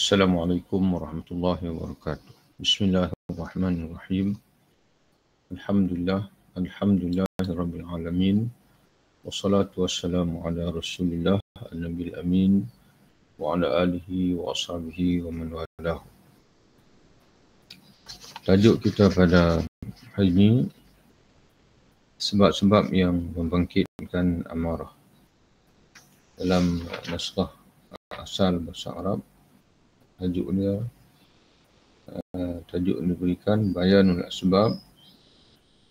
Assalamualaikum warahmatullahi wabarakatuh. Bismillahirrahmanirrahim. Alhamdulillahirabbil alamin. Wassalatu wassalamu ala Rasulillah an-nabil amin wa ala alihi wa ashabihi wa man walah. Tajuk kita pada hari ini, sebab-sebab yang membangkitkan amarah. Dalam naskah asal bahasa Arab, tajuk diberikan bayanul asbab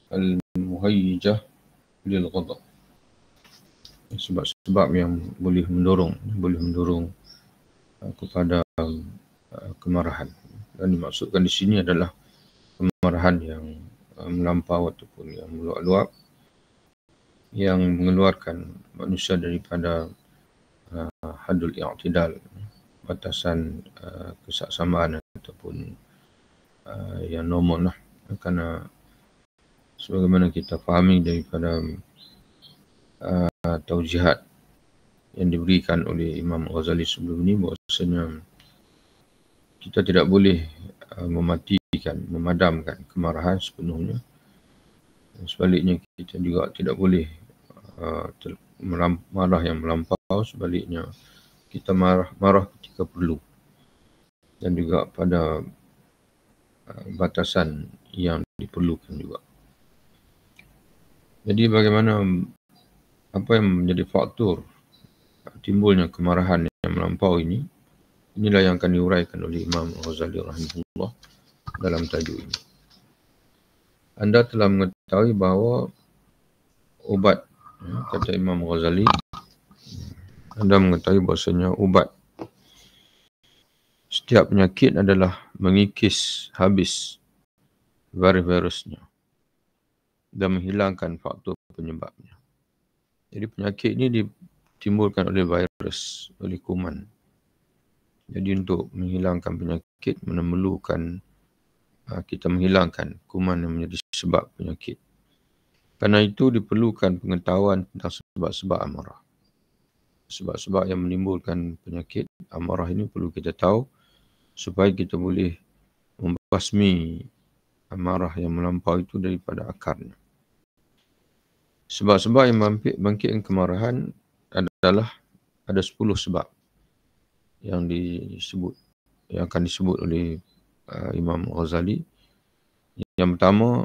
al-muhayyijah lil ghadab. Sebab-sebab yang boleh mendorong kepada kemarahan. Dan dimaksudkan di sini adalah kemarahan yang melampau ataupun yang meluap-luap, yang mengeluarkan manusia daripada hadul i'tidal, batasan kesaksamaan ataupun yang normal lah. Kerana sebagaimana kita fahami daripada taujihat yang diberikan oleh Imam Ghazali sebelum ini, bahawasanya kita tidak boleh memadamkan kemarahan sepenuhnya. Sebaliknya kita juga tidak boleh marah yang melampau. Sebaliknya kita marah ketika perlu, dan juga pada batasan yang diperlukan juga. Jadi apa yang menjadi faktor timbulnya kemarahan yang melampau ini, inilah yang akan diuraikan oleh Imam Ghazali rahimahullah dalam tajuk ini. Anda telah mengetahui bahawa ubat, kata Imam Ghazali, anda mengetahui bahasanya ubat setiap penyakit adalah mengikis habis virus-virusnya dan menghilangkan faktor penyebabnya. Jadi penyakit ini ditimbulkan oleh virus, oleh kuman. Jadi untuk menghilangkan penyakit memerlukan kita menghilangkan kuman yang menjadi sebab penyakit. Karena itu diperlukan pengetahuan tentang sebab-sebab amarah. Sebab-sebab yang menimbulkan penyakit amarah ini perlu kita tahu supaya kita boleh membasmi amarah yang melampau itu daripada akarnya. Sebab-sebab yang bangkitkan kemarahan adalah ada 10 sebab yang akan disebut oleh Imam Ghazali. Yang pertama,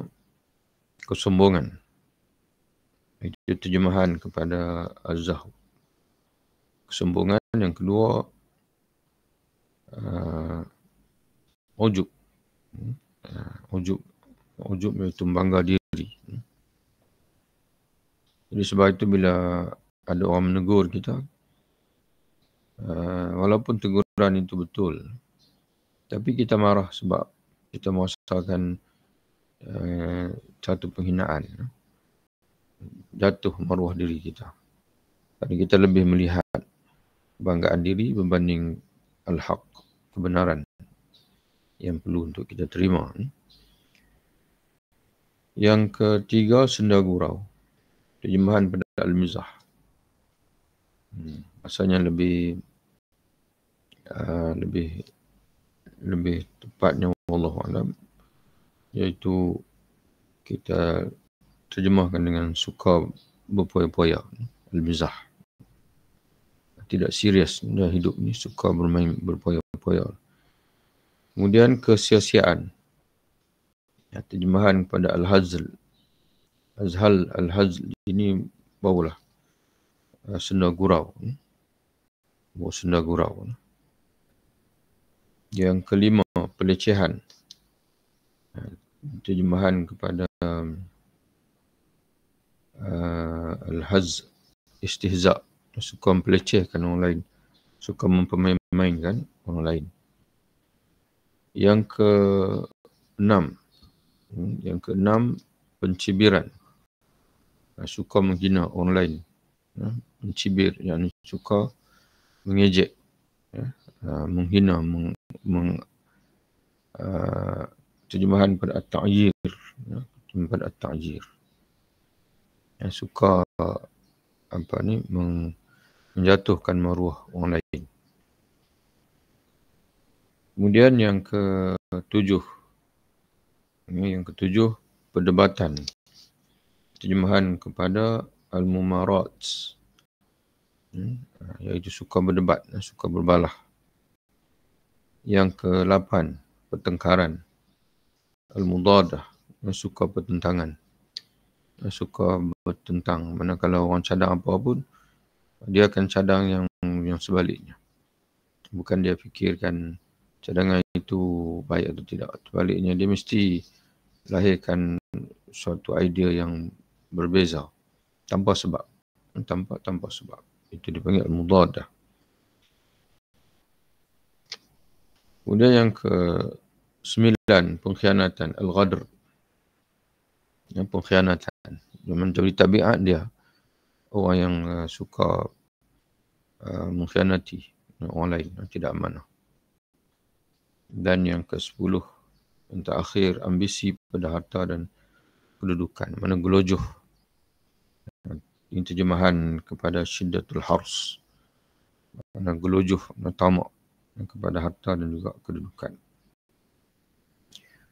kesombongan. Itu terjemahan kepada az-zahd. Kesombongan. Yang kedua, ujub. Ujub iaitu bangga diri. Jadi sebab itu bila ada orang menegur kita, walaupun teguran itu betul, tapi kita marah sebab kita merasakan satu penghinaan, jatuh maruah diri kita. Kerana kita lebih melihat banggaan diri berbanding al-haq, kebenaran yang perlu untuk kita terima. Yang ketiga, senda gurau. Terjemahan pada al-mizah. Asalnya lebih tepatnya wallahu a'lam, iaitu kita terjemahkan dengan suka berpoya-poya, al-mizah. Tidak serius dalam hidup ni, suka bermain berpoya-poya. Kemudian kesia-siaan. Terjemahan pada al-hazl. Al-hazl ini barulah senda gurau. Senda gurau. Yang kelima, pelecehan. Terjemahan kepada al-hazl, istihza, suka melecehkan orang lain, suka mempermainkan orang lain. Yang keenam, pencibiran. Suka menghina orang lain. Mencibir, yang suka mengejek, menghina, terjemahan pada at-ta'yir, pada at-ta'yir. Yang suka menjatuhkan maruah orang lain. Kemudian yang ketujuh. Yang ketujuh, perdebatan. Terjemahan kepada al-mumarat. Iaitu suka berdebat, suka berbalah. Yang ke-8, pertengkaran. Al-mudadah, suka pertentangan. Suka bertentang. Mana kalau orang cadang apa pun, dia akan cadang yang sebaliknya. Bukan dia fikirkan cadangan itu baik atau tidak. Sebaliknya dia mesti lahirkan suatu idea yang berbeza tanpa sebab. Tanpa sebab. Itu dipanggil al-mudadah. Kemudian yang ke-9, pengkhianatan, al-ghadr. Yang pengkhianatan. Yang menjadi tabiat dia. Orang yang suka mengkhianati orang lain, tidak amanah. Dan yang ke-10, yang terakhir, ambisi pada harta dan kedudukan. Mana gelojoh. Ini terjemahan kepada syiddatul hars. Mana gelojoh, tamak kepada harta dan juga kedudukan.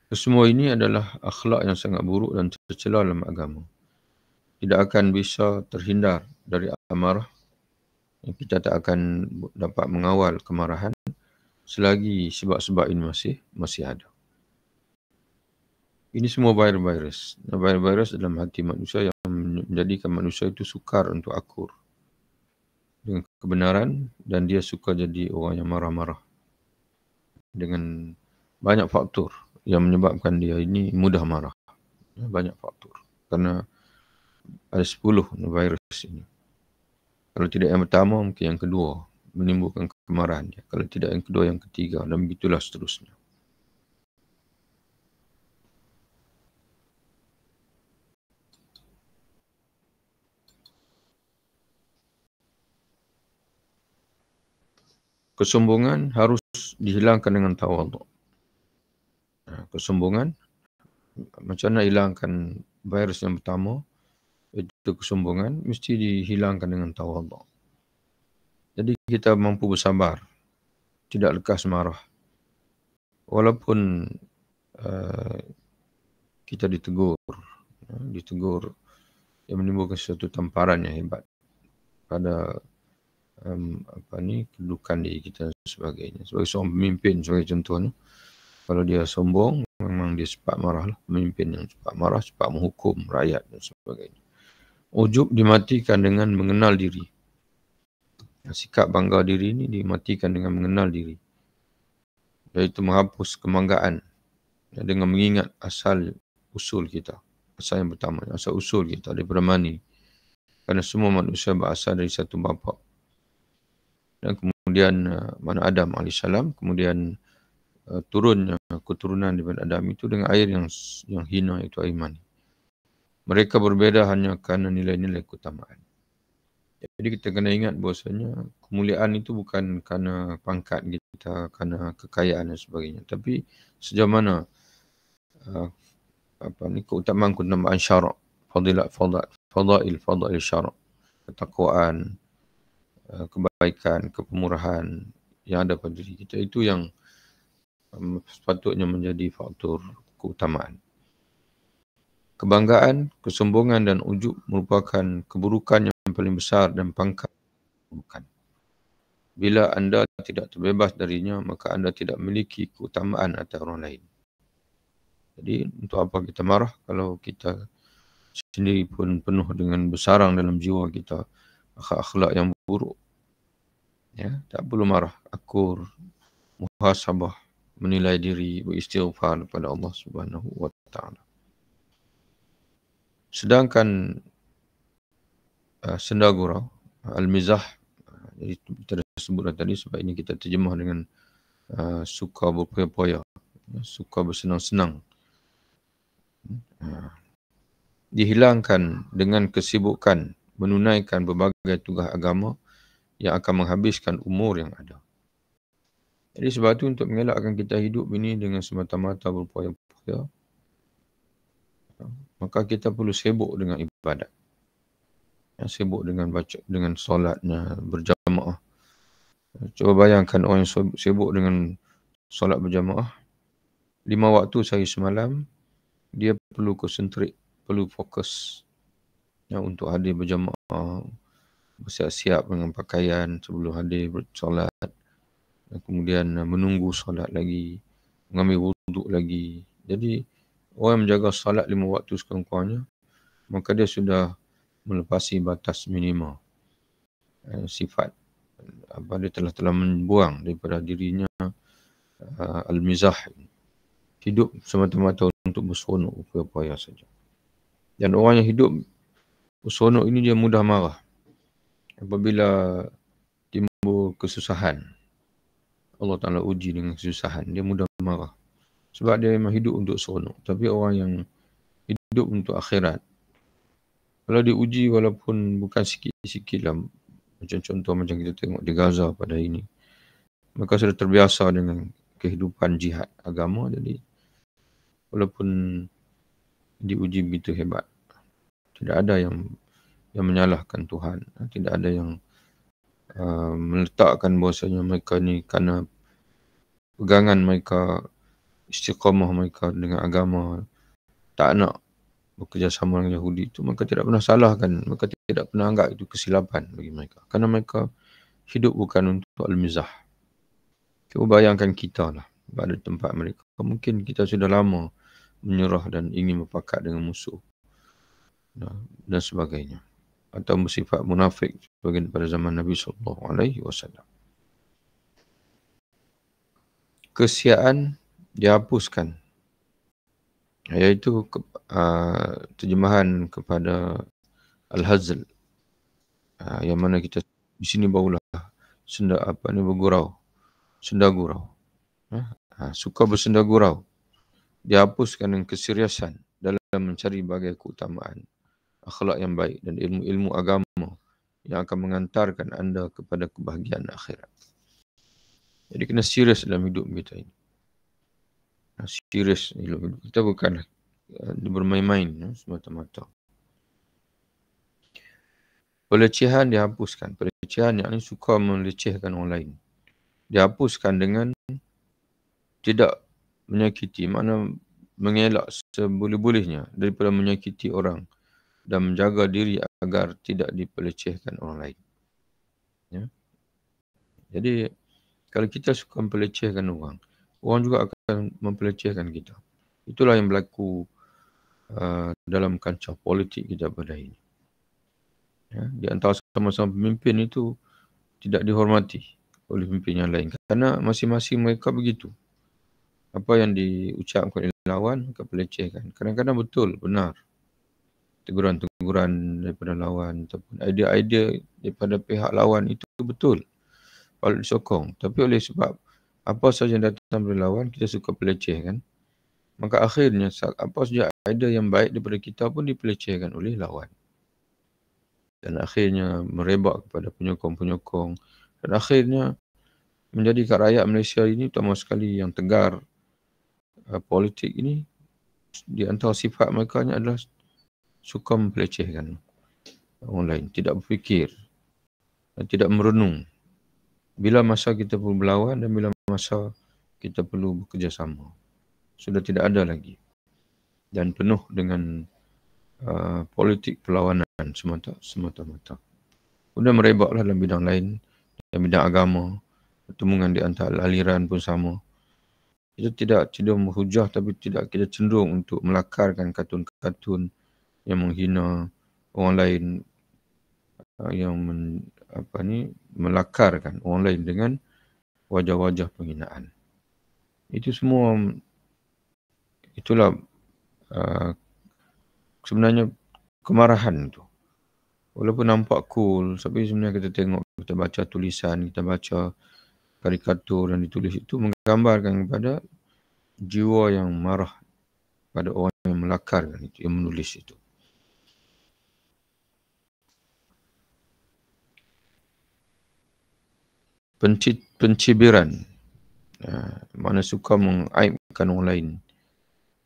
Semua ini adalah akhlak yang sangat buruk dan tercela dalam agama. Tidak akan bisa terhindar dari amarah. Kita tak akan dapat mengawal kemarahan selagi sebab-sebab ini masih ada. Ini semua virus. Virus dalam hati manusia yang menjadikan manusia itu sukar untuk akur dengan kebenaran, dan dia suka jadi orang yang marah-marah dengan banyak faktor yang menyebabkan dia ini mudah marah. Banyak faktor. Karena ada 10 virus ini. Kalau tidak yang pertama, mungkin yang kedua menimbulkan kemarahan dia. Kalau tidak yang kedua, yang ketiga, dan begitulah seterusnya. Kesombongan harus dihilangkan dengan tawaduk. Kesombongan, macam mana hilangkan virus yang pertama, itu kesombongan, mesti dihilangkan dengan tawaduk. Jadi kita mampu bersabar, tidak lekas marah. Walaupun kita ditegur yang menimbulkan suatu tamparan yang hebat pada kedudukan diri kita dan sebagainya. Sebagai seorang pemimpin, sebagai contohnya, kalau dia sombong, memang dia cepat marah lah. Pemimpin yang cepat marah, cepat menghukum rakyat dan sebagainya. Ujub dimatikan dengan mengenal diri. Sikap bangga diri ini dimatikan dengan mengenal diri. Iaitu menghapus kebanggaan dengan mengingat asal usul kita. Asal yang pertama, asal usul kita daripada mani. Kerana semua manusia berasal dari satu bapa. Dan kemudian mana Adam AS, kemudian turunnya keturunan daripada Adam itu dengan air yang hina, itu air mani. Mereka berbeza hanya kerana nilai-nilai keutamaan. Jadi kita kena ingat bahawasanya kemuliaan itu bukan kerana pangkat kita, kerana kekayaan dan sebagainya. Tapi sejauh mana keutamaan syarak, fadail syarak, ketakwaan, kebaikan, kepemurahan yang ada pada diri kita, itu yang sepatutnya menjadi faktor keutamaan. Kebanggaan, kesombongan dan ujub merupakan keburukan yang paling besar dan pangkat keburukan. Bila anda tidak terbebas darinya, maka anda tidak memiliki keutamaan atas orang lain. Jadi untuk apa kita marah kalau kita sendiri pun penuh dengan bersarang dalam jiwa kita akhlak yang buruk. Ya, tak perlu marah, akur, muhasabah, menilai diri, beristighfar kepada Allah Subhanahu wa taala. Sedangkan senda gurau, al-mizah, jadi kita dah sebutlah tadi, sebab ini kita terjemah dengan suka berpoya-poya, suka bersenang-senang. Dihilangkan dengan kesibukan menunaikan berbagai tugas agama yang akan menghabiskan umur yang ada. Jadi sebab itu untuk mengelakkan kita hidup ini dengan semata-mata berpoya-poya, maka kita perlu sibuk dengan ibadat. Sibuk dengan baca, dengan solatnya, berjamaah. Cuba bayangkan orang yang sibuk dengan solat berjamaah 5 waktu sehari semalam, dia perlu concentrate, perlu fokus untuk hadir berjamaah, bersiap-siap dengan pakaian sebelum hadir bersolat, dan kemudian menunggu solat lagi, mengambil wuduk lagi. Jadi orang yang menjaga solat 5 waktu sekurang-kurangnya, maka dia sudah melepasi batas minima sifat dia telah membuang daripada dirinya al-mizah, hidup semata-mata untuk berseronok apa-apa saja. Dan orang yang hidup berseronok ini dia mudah marah apabila timbul kesusahan. Allah Ta'ala uji dengan kesusahan, dia mudah marah sebab dia memang hidup untuk seronok. Tapi orang yang hidup untuk akhirat, kalau diuji walaupun bukan sikit-sikit lah, macam contoh macam kita tengok di Gaza pada hari ini, mereka sudah terbiasa dengan kehidupan jihad agama, jadi walaupun diuji begitu hebat, tidak ada yang menyalahkan Tuhan, tidak ada yang meletakkan bahasanya mereka ni kerana pegangan mereka, istiqamah mereka dengan agama, tak nak bekerjasama dengan Yahudi itu, mereka tidak pernah salahkan, mereka tidak pernah anggap itu kesilapan bagi mereka, kerana mereka hidup bukan untuk al-mizah. Cuba bayangkan kita lah pada tempat mereka, mungkin kita sudah lama menyerah dan ingin berpakat dengan musuh dan sebagainya, atau bersifat munafik sebagian pada zaman Nabi SAW. Kesiaan dihapuskan, iaitu terjemahan kepada al-hazl, yang mana kita di sini barulah bergurau, senda gurau, suka bersenda gurau, dihapuskan dengan keseriusan dalam mencari bagai keutamaan, akhlak yang baik dan ilmu-ilmu agama yang akan mengantarkan anda kepada kebahagiaan akhirat. Jadi kena serius dalam hidup kita ini. Serius hidup kita, bukanlah bermain-main semata-mata. Pelecehan dihapuskan. Pelecehan yang suka melecehkan orang lain, dihapuskan dengan tidak menyakiti, makna mengelak seboleh-bolehnya daripada menyakiti orang dan menjaga diri agar tidak dipelecehkan orang lain. Ya. Jadi kalau kita suka mepelecehkan orang, orang juga akan mempelecehkan kita. Itulah yang berlaku dalam kancah politik kita pada ini. Ya, di antara sama-sama pemimpin itu tidak dihormati oleh pemimpin yang lain, kerana masing-masing mereka begitu. Apa yang diucapkan oleh lawan, mereka pelecehkan. Kadang-kadang betul, benar, teguran-teguran daripada lawan ataupun idea-idea daripada pihak lawan itu betul, patut disokong. Tapi oleh sebab apa saja yang datang dari lawan, kita suka pelecehkan, maka akhirnya apa saja idea yang baik daripada kita pun dipelecehkan oleh lawan. Dan akhirnya merebak kepada penyokong-penyokong. Dan akhirnya menjadikan rakyat Malaysia ini, terutama sekali yang tegar politik ini, di antara sifat mereka adalah suka mempelecehkan orang lain, tidak berfikir dan tidak merenung bila masa kita perlu berlawan dan bila masa kita perlu bekerjasama. Sudah tidak ada lagi, dan penuh dengan politik perlawanan semata-mata. Kemudian merebaklah dalam bidang lain, dalam bidang agama, pertemuan di antara aliran pun sama. Kita tidak menghujah, tapi tidak kita cenderung untuk melakarkan kartun-kartun yang menghina orang lain, yang melakarkan orang lain dengan wajah-wajah penghinaan. Itu semua, itulah sebenarnya kemarahan itu. Walaupun nampak cool, tapi sebenarnya kita tengok, kita baca tulisan, kita baca karikatur yang ditulis itu menggambarkan kepada jiwa yang marah pada orang yang melakarkan itu, yang menulis itu. Pencibiran, mana suka mengaibkan orang lain,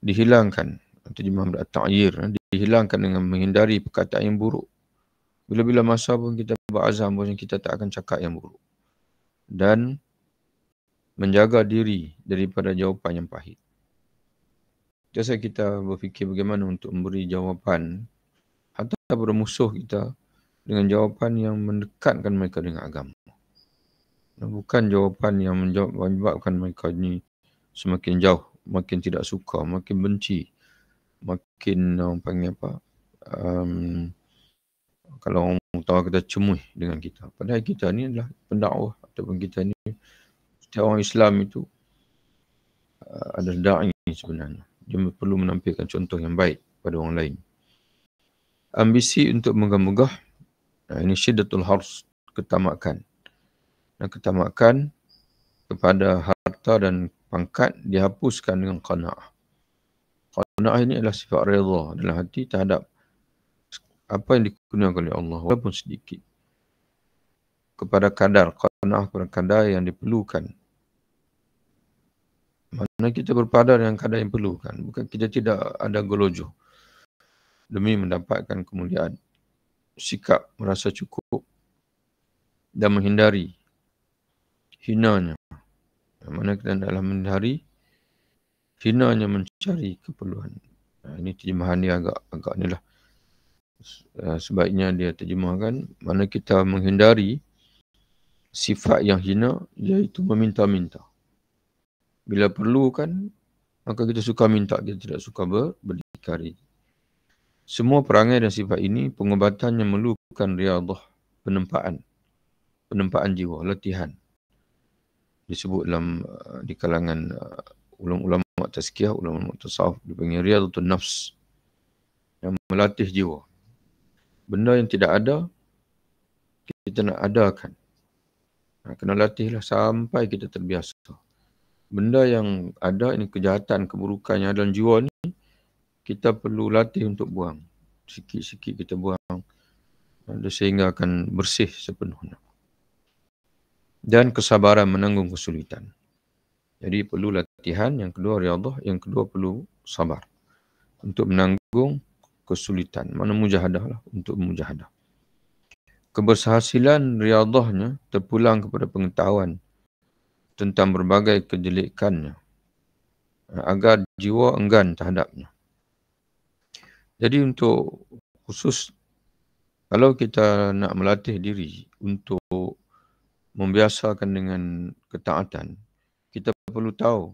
dihilangkan. Terjemahan at-ta'yir, dihilangkan dengan menghindari perkataan yang buruk. Bila-bila masa pun kita berazam bahawa kita tak akan cakap yang buruk. Dan menjaga diri daripada jawapan yang pahit. Biasa kita berfikir bagaimana untuk memberi jawapan atau kepada musuh kita dengan jawapan yang mendekatkan mereka dengan agama. Bukan jawapan yang menyebabkan mereka ini semakin jauh, makin tidak suka, makin benci, makin orang panggil apa, kalau orang tahu kita cemuih dengan kita. Padahal kita ni adalah pendakwah ataupun kita ni, setiap orang Islam itu adalah da'i sebenarnya. Dia perlu menampilkan contoh yang baik pada orang lain. Ambisi untuk megah-megah, ini syiddatul hars, ketamakan. Dan ketamakan kepada harta dan pangkat dihapuskan dengan qana'ah. Qana'ah ini adalah sifat redha dalam hati terhadap apa yang dikurniakan oleh Allah, walaupun sedikit. Kepada kadar, qana'ah kepada kadar yang diperlukan. Mana kita berpada dengan kadar yang perlukan. Bukan kita tidak ada golojoh demi mendapatkan kemuliaan. Sikap merasa cukup dan menghindari hinanya. Mana kita dalam menghindari hinanya mencari keperluan. Ini terjemahan dia agak ni lah. Sebaiknya dia terjemahkan mana kita menghindari sifat yang hina, iaitu meminta-minta. Bila perlu kan, maka kita suka minta, kita tidak suka berdikari. Semua perangai dan sifat ini pengobatannya memerlukan riadah, penempaan jiwa, latihan. Disebut di kalangan ulama tazkiyah, ulama tasawuf, dipanggil riadatul nafs, yang melatih jiwa. Benda yang tidak ada, kita nak adakan. Kena latihlah sampai kita terbiasa. Benda yang ada, ini kejahatan, keburukan yang ada dalam jiwa ni, kita perlu latih untuk buang. Sikit-sikit kita buang, sehingga akan bersih sepenuhnya. Dan kesabaran menanggung kesulitan. Jadi perlu latihan, yang kedua riadah, yang kedua perlu sabar. Untuk menanggung kesulitan. Mana mujahadah lah, untuk mujahadah. Keberhasilan riadahnya terpulang kepada pengetahuan tentang berbagai kejelekannya, agar jiwa enggan terhadapnya. Jadi untuk khusus, kalau kita nak melatih diri untuk membiasakan dengan ketaatan, kita perlu tahu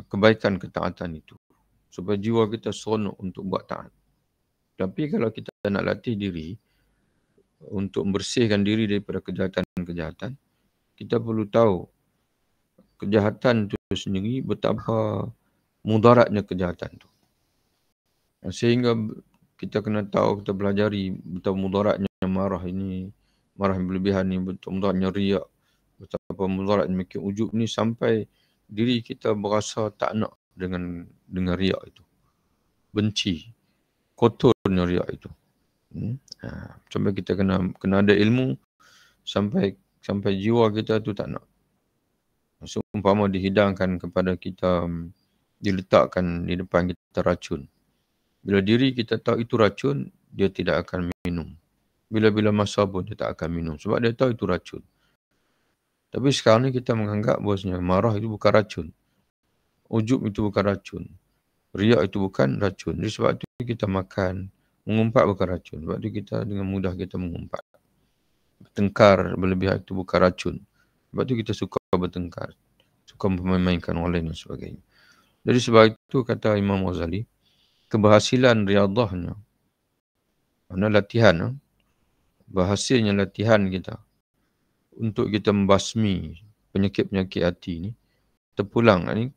kebaikan ketaatan itu, supaya jiwa kita seronok untuk buat taat. Tapi kalau kita nak latih diri untuk membersihkan diri daripada kejahatan-kejahatan, kita perlu tahu kejahatan itu sendiri betapa mudaratnya kejahatan itu. Sehingga kita kena tahu, kita pelajari betapa mudaratnya marah ini, marah yang berlebihan ini, betapa mudaratnya riak, betapa mudaratnya makin ujub ni, sampai diri kita berasa tak nak dengan riak itu. Benci, kotornya riak itu. Sampai kita kena ada ilmu sampai jiwa kita tu tak nak. Seumpama dihidangkan kepada kita, diletakkan di depan kita racun. Bila diri kita tahu itu racun, dia tidak akan minum. Bila-bila masa pun dia tak akan minum. Sebab dia tahu itu racun. Tapi sekarang ni kita menganggap bahawasanya marah itu bukan racun. Ujub itu bukan racun. Riak itu bukan racun. Jadi sebab itu kita makan. Mengumpat bukan racun. Sebab itu kita dengan mudah kita mengumpat. Bertengkar berlebihan itu bukan racun. Sebab itu kita suka bertengkar. Suka memainkan orang lain dan sebagainya. Jadi sebab itu kata Imam Ghazali, keberhasilan riadahnya, mana latihan, berhasilnya latihan kita untuk kita membasmi penyakit-penyakit hati ni, terpulang ni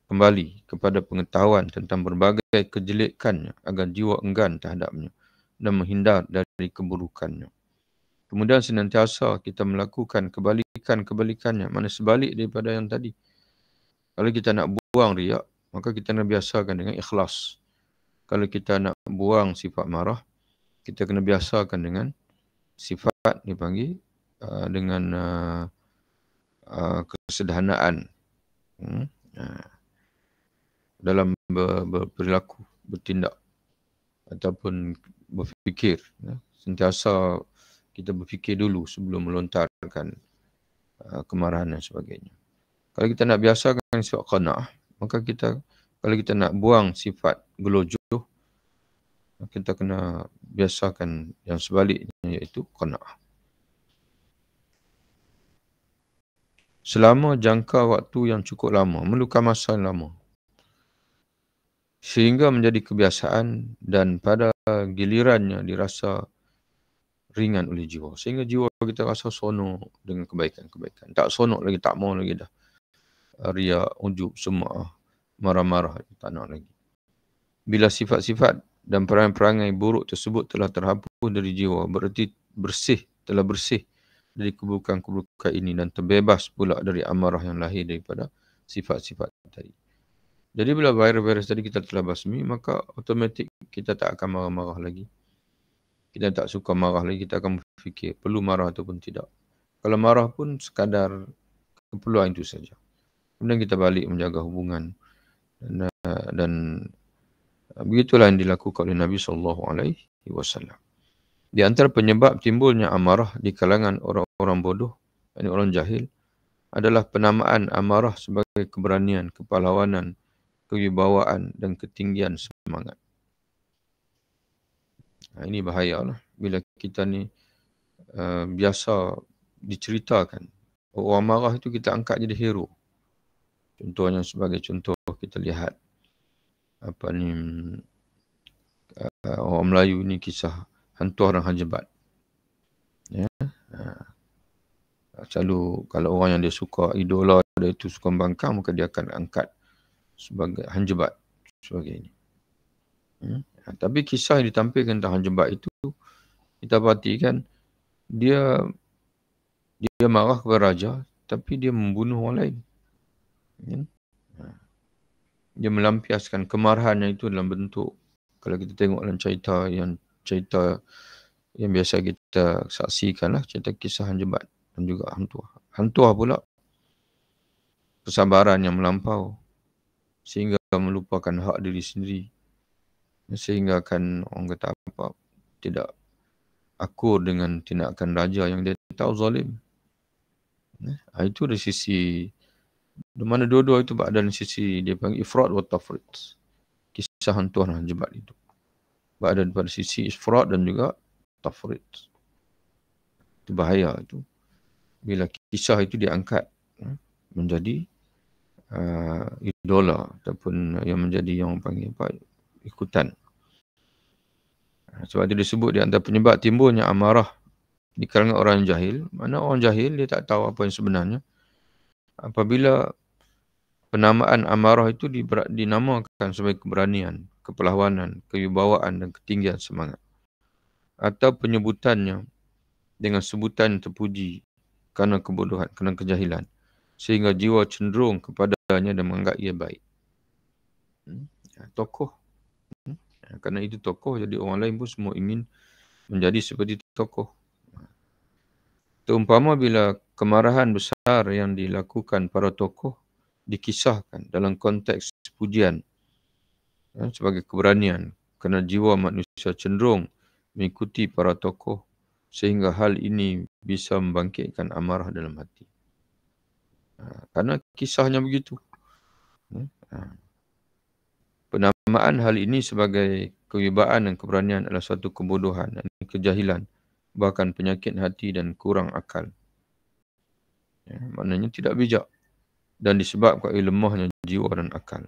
kembali kepada pengetahuan tentang berbagai kejelekannya, agar jiwa enggan terhadapnya dan menghindar dari keburukannya. Kemudian senantiasa kita melakukan kebalikannya, mana sebalik daripada yang tadi. Kalau kita nak buang riak, maka kita kena biasakan dengan ikhlas. Kalau kita nak buang sifat marah, kita kena biasakan dengan sifat dipanggil dengan kesederhanaan dalam berperilaku, bertindak ataupun berfikir. Sentiasa kita berfikir dulu sebelum melontarkan kemarahan dan sebagainya. Kalau kita nak biasakan sifat qana'ah, maka kalau kita nak buang sifat gelojoh, kita kena biasakan yang sebaliknya, iaitu qana'ah. Selama jangka waktu yang cukup lama, memerlukan masa yang lama, sehingga menjadi kebiasaan dan pada gilirannya dirasa ringan oleh jiwa. Sehingga jiwa kita rasa sonok dengan kebaikan-kebaikan. Tak sonok lagi, tak mau lagi dah. Riak, ujub, sum'ah, marah-marah, tak nak lagi. Bila sifat-sifat dan perangai-perangai buruk tersebut telah terhapus dari jiwa, berarti telah bersih dari keburukan-keburukan ini dan terbebas pula dari amarah yang lahir daripada sifat-sifat tadi. Jadi bila virus tadi kita telah basmi, maka automatik kita tak akan marah-marah lagi. Kita tak suka marah lagi, kita akan berfikir perlu marah ataupun tidak. Kalau marah pun sekadar keperluan itu saja. Kemudian kita balik menjaga hubungan. Dan begitulah yang dilakukan oleh Nabi SAW. Di antara penyebab timbulnya amarah di kalangan orang-orang bodoh, yakni orang jahil, adalah penamaan amarah sebagai keberanian, kepahlawanan, kewibawaan dan ketinggian semangat. Ini bahayalah bila kita ni biasa diceritakan. Orang marah itu kita angkat jadi hero. Contohnya sebagai contoh kita lihat orang Melayu ni kisah hantu orang Hajebat. Ya. Selalu kalau orang yang dia suka, idola dia itu suka membangkang, maka dia akan angkat sebagai Hajebat sebagainya. Tapi kisah yang ditampilkan tentang Hajebat itu, kita perhatikan dia marah kepada raja, tapi dia membunuh orang lain. Dia melampiaskan kemarahannya itu dalam bentuk, kalau kita tengok dalam cerita yang biasa kita saksikan lah, cerita kisah Hajebat dan juga Hantuah pula kesabaran yang melampau sehingga melupakan hak diri sendiri, sehingga akan orang kata apa, tidak akur dengan tindakan raja yang dia tahu zalim. Itu dari sisi, di mana dua-dua itu ada dari sisi dia panggil ifrat wa tafrit. Kisah Hantuah dan Hajebat itu ada pada sisi ifrat dan juga tafrit. Itu bahaya itu. Bila kisah itu diangkat menjadi idola ataupun yang menjadi yang panggil apa, ikutan. Sebab itu disebut di antara penyebab timbulnya amarah di kalangan orang jahil. Mana orang jahil dia tak tahu apa yang sebenarnya. Apabila penamaan amarah itu dinamakan sebagai keberanian, kepahlawanan, kewibawaan dan ketinggian semangat. Atau penyebutannya dengan sebutan yang terpuji kerana kebodohan, kerana kejahilan, sehingga jiwa cenderung kepadanya dan menganggap ia baik. Tokoh. Kerana itu tokoh, jadi orang lain pun semua ingin menjadi seperti tokoh. Terumpama bila kemarahan besar yang dilakukan para tokoh dikisahkan dalam konteks pujian sebagai keberanian, kerana jiwa manusia cenderung mengikuti para tokoh, sehingga hal ini bisa membangkitkan amarah dalam hati. Karena kisahnya begitu. Penamaan hal ini sebagai kewibawaan dan keberanian adalah suatu kebodohan dan kejahilan, bahkan penyakit hati dan kurang akal. Maknanya tidak bijak dan disebabkan oleh lemahnya jiwa dan akal.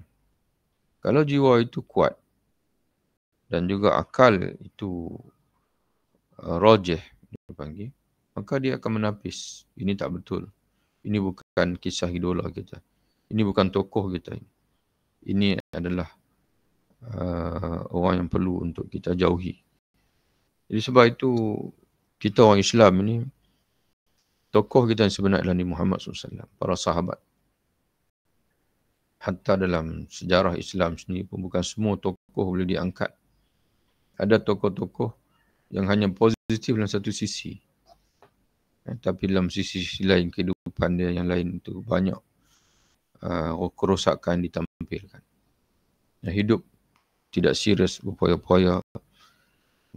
Kalau jiwa itu kuat dan juga akal itu rajih dipanggil, maka dia akan menapis. Ini tak betul. Ini bukan kisah idola kita. Ini bukan tokoh kita. Ini adalah orang yang perlu untuk kita jauhi. Jadi sebab itu kita orang Islam ini, tokoh kita yang sebenar adalah Nabi Muhammad SAW, para sahabat. Hatta dalam sejarah Islam sendiri pun bukan semua tokoh boleh diangkat. Ada tokoh-tokoh yang hanya positif dalam satu sisi. Tapi dalam sisi lain kehidupan dia yang lain itu banyak kerosakan ditampilkan. Hidup tidak serius, berpoya-poya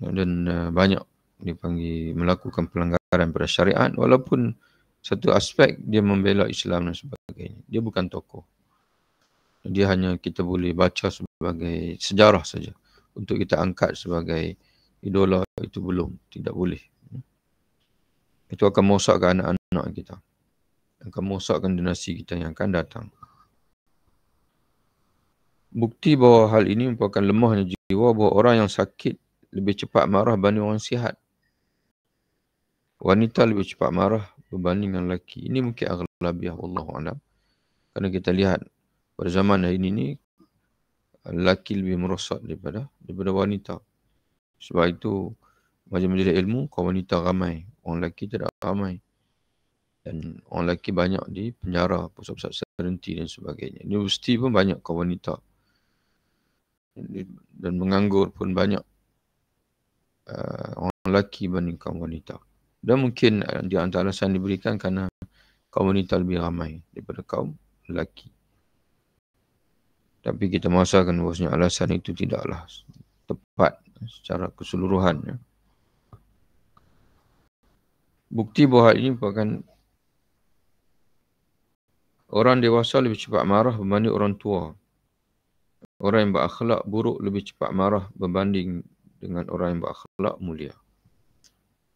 dan banyak dipanggil melakukan pelanggaran pada syariat, walaupun satu aspek dia membela Islam dan sebagainya. Dia bukan tokoh. Dia hanya kita boleh baca sebagai sejarah saja. Untuk kita angkat sebagai idola itu belum. Tidak boleh. Itu akan merosakkan anak-anak kita. Akan merosakkan dinasti kita yang akan datang. Bukti bahawa hal ini merupakan lemahnya jiwa bahawa orang yang sakit lebih cepat marah berbanding orang sihat. Wanita lebih cepat marah berbanding dengan lelaki. Ini mungkin aghlabiah, wallahualam. Kerana kita lihat pada zaman hari ini lelaki lebih merosot daripada wanita. Sebab itu majlis-majlis ilmu kaum wanita ramai, orang lelaki tidak ramai. Dan orang lelaki banyak di penjara, pusat-pusat serenti dan sebagainya. Universiti pun banyak kaum wanita. Dan menganggur pun banyak orang lelaki berbanding kaum wanita. Dan mungkin di antara alasan diberikan kerana kaum wanita lebih ramai daripada kaum lelaki. Tapi kita merasakan bahawasanya alasan itu tidaklah tepat secara keseluruhan. Bukti bahawa ini merupakan orang dewasa lebih cepat marah berbanding orang tua. Orang yang berakhlak buruk lebih cepat marah berbanding dengan orang yang berakhlak mulia.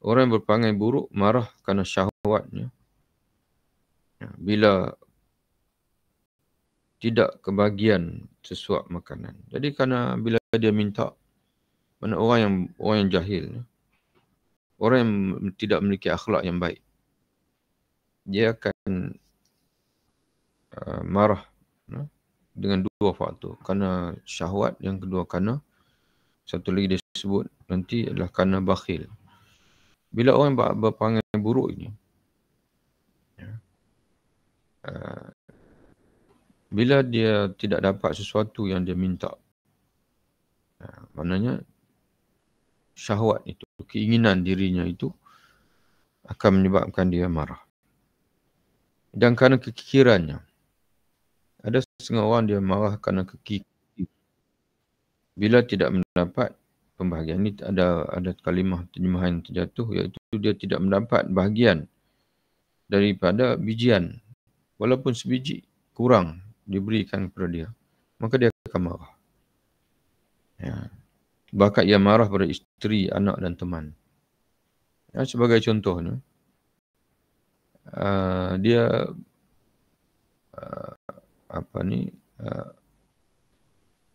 Orang yang berperangai buruk marah kerana syahwatnya. Bila tidak kebahagiaan sesuap makanan. Jadi kerana bila dia minta, mana orang yang jahil, orang yang tidak memiliki akhlak yang baik, dia akan marah dengan dua faktor. Kerana syahwat, yang kedua kerana satu lagi dia sebut nanti adalah kerana bakhil. Bila orang berperangai buruk ini, bila dia tidak dapat sesuatu yang dia minta, maknanya syahwat itu, keinginan dirinya itu akan menyebabkan dia marah. Dan kerana kekikirannya, ada setengah orang dia marah kerana kekikiran. Bila tidak mendapat pembahagian, ini ada kalimah terjemahan terjatuh, iaitu dia tidak mendapat bahagian daripada bijian. Walaupun sebiji kurang diberikan kepada dia, maka dia akan marah. Bahkan ia marah pada isteri, anak dan teman. Sebagai contohnya, dia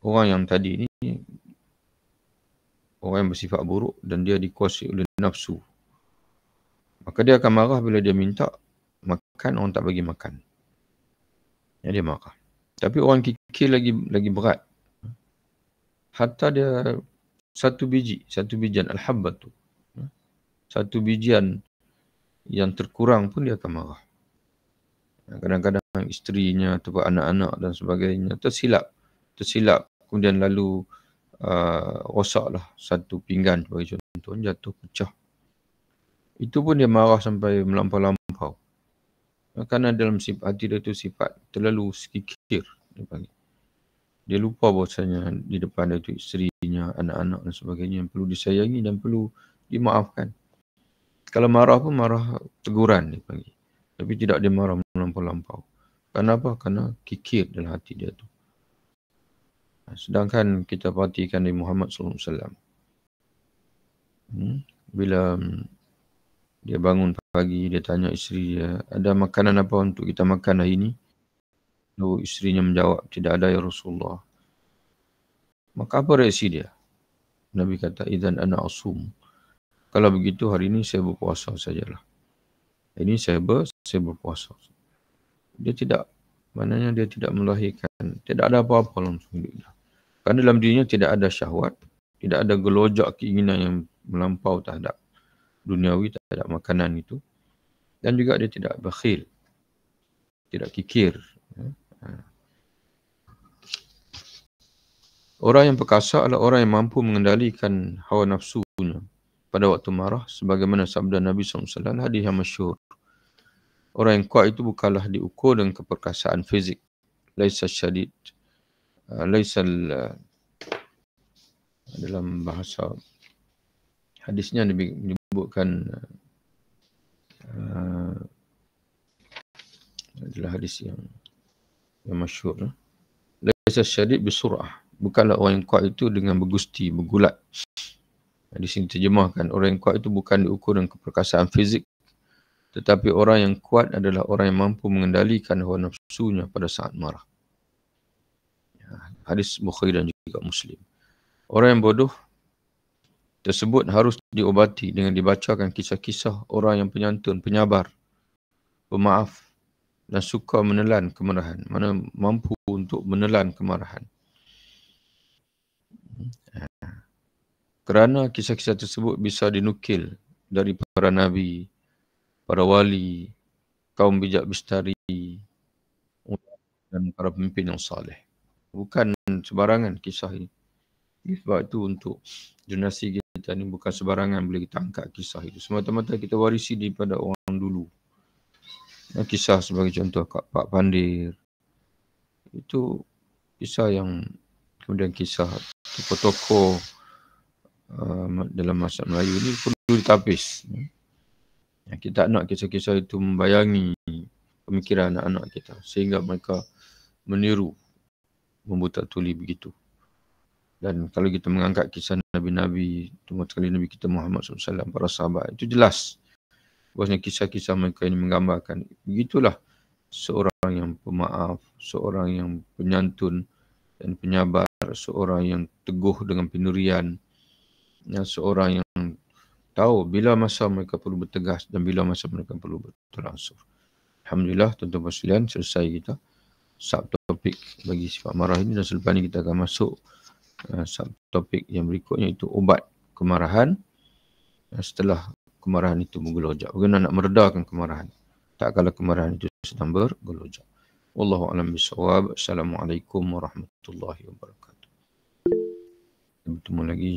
orang yang tadi ni orang yang bersifat buruk dan dia dikuasai oleh nafsu. Maka dia akan marah bila dia minta makan, orang tak bagi makan. Dia marah. Tapi orang kikir lagi berat. Hatta dia satu bijian al-habbat tu. Satu bijian yang terkurang pun dia akan marah. Kadang-kadang isterinya atau anak-anak dan sebagainya tersilap. Kemudian lalu rosaklah satu pinggan sebagai contoh, jatuh pecah. Itu pun dia marah sampai melampau-lampau. Kerana dalam hati dia tu sifat terlalu kikir. Dia lupa bahawasanya di depan dia tu isterinya, anak-anak dan sebagainya yang perlu disayangi dan perlu dimaafkan. Kalau marah pun marah teguran dipanggil. Tapi tidak dia marah melampau-lampau. Kenapa? Kerana kikir dalam hati dia tu. Sedangkan kita perhatikan Nabi Muhammad SAW. Bila dia bangun pagi, dia tanya isteri dia, ada makanan apa untuk kita makan hari ini? Lalu isterinya menjawab, tidak ada ya Rasulullah. Maka apa reaksi dia? Nabi kata, idzan ana asum. Kalau begitu hari ini saya berpuasa sajalah. Ini saya berpuasa. Dia tidak, maknanya dia tidak melahirkan, tidak ada apa-apa dalam hidup dia. Kerana dalam dirinya tidak ada syahwat, tidak ada gelojak keinginan yang melampau terhadap duniawi, terhadap makanan itu. Dan juga dia tidak bakhil, tidak kikir. Orang yang perkasa adalah orang yang mampu mengendalikan hawa nafsunya pada waktu marah, sebagaimana sabda Nabi SAW, hadis yang masyhur. Orang yang kuat itu bukanlah diukur dengan keperkasaan fizik. Laisa syadid. Dalam bahasa hadisnya menyebutkan adalah hadis yang masyhur. Laisa syadid bisur'ah. Bukanlah orang yang kuat itu dengan bergusti, bergulat. Di sini terjemahkan, orang yang kuat itu bukan diukur dengan keperkasaan fizik, tetapi orang yang kuat adalah orang yang mampu mengendalikan hawa nafsunya pada saat marah. Hadis Bukhari dan juga Muslim. Orang yang bodoh tersebut harus diobati dengan dibacakan kisah-kisah orang yang penyantun, penyabar, pemaaf dan suka menelan kemarahan. Mana mampu untuk menelan kemarahan. Kerana kisah-kisah tersebut bisa dinukil dari para nabi, para wali, kaum bijak bistari dan para pemimpin yang saleh. Bukan sebarangan kisah ini. Sebab itu untuk generasi kita ni bukan sebarangan boleh kita angkat kisah itu. Semata-mata kita warisi daripada orang dulu. Kisah sebagai contoh Pak Pandir. Itu kisah yang, kemudian kisah tokoh-tokoh dalam masyarakat Melayu ni perlu ditapis. Kita nak kisah-kisah itu membayangi pemikiran anak-anak kita sehingga mereka meniru membuta tuli begitu. Dan kalau kita mengangkat kisah Nabi-Nabi, terutama sekali Nabi kita Muhammad SAW, para sahabat, itu jelas bahawasanya kisah-kisah mereka ini menggambarkan begitulah seorang yang pemaaf, seorang yang penyantun dan penyabar, seorang yang teguh dengan pendirian, seorang yang tahu bila masa mereka perlu bertegas dan bila masa mereka perlu berterangsur. Alhamdulillah, tuan-tuan sekalian, selesai kita subtopik bagi sifat marah ini, dan selepas ini kita akan masuk subtopik yang berikutnya, itu ubat kemarahan. Setelah kemarahan itu bergelojak, bagaimana nak meredakan kemarahan tak kala kemarahan itu sedang bergelojak. Wallahu a'lam bishawab. Assalamualaikum warahmatullahi wabarakatuh. Bertemu lagi.